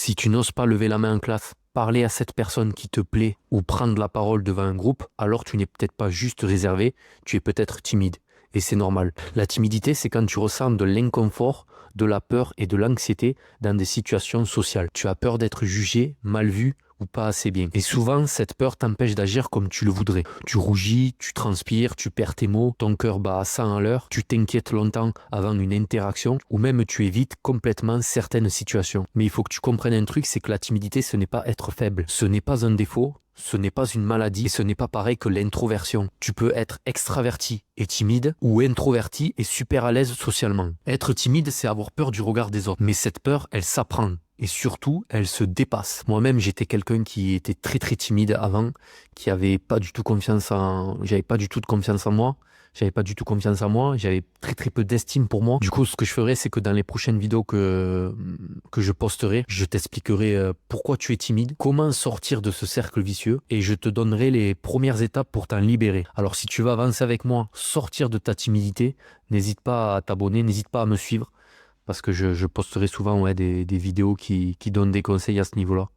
Si tu n'oses pas lever la main en classe, parler à cette personne qui te plaît ou prendre la parole devant un groupe, alors tu n'es peut-être pas juste réservé, tu es peut-être timide. Et c'est normal. La timidité, c'est quand tu ressens de l'inconfort, de la peur et de l'anxiété dans des situations sociales. Tu as peur d'être jugé, mal vu ou pas assez bien. Et souvent, cette peur t'empêche d'agir comme tu le voudrais. Tu rougis, tu transpires, tu perds tes mots, ton cœur bat à 100 à l'heure, tu t'inquiètes longtemps avant une interaction ou même tu évites complètement certaines situations. Mais il faut que tu comprennes un truc, c'est que la timidité, ce n'est pas être faible. Ce n'est pas un défaut. Ce n'est pas une maladie et ce n'est pas pareil que l'introversion. Tu peux être extraverti et timide ou introverti et super à l'aise socialement. Être timide, c'est avoir peur du regard des autres. Mais cette peur, elle s'apprend. Et surtout, elle se dépasse. Moi-même, j'étais quelqu'un qui était très très timide avant, qui avait pas du tout j'avais pas du tout de confiance en moi. J'avais pas du tout confiance en moi, j'avais très très peu d'estime pour moi. Du coup, ce que je ferai, c'est que dans les prochaines vidéos que je posterai, je t'expliquerai pourquoi tu es timide, comment sortir de ce cercle vicieux et je te donnerai les premières étapes pour t'en libérer. Alors si tu veux avancer avec moi, sortir de ta timidité, n'hésite pas à t'abonner, n'hésite pas à me suivre parce que je posterai souvent des vidéos qui donnent des conseils à ce niveau-là.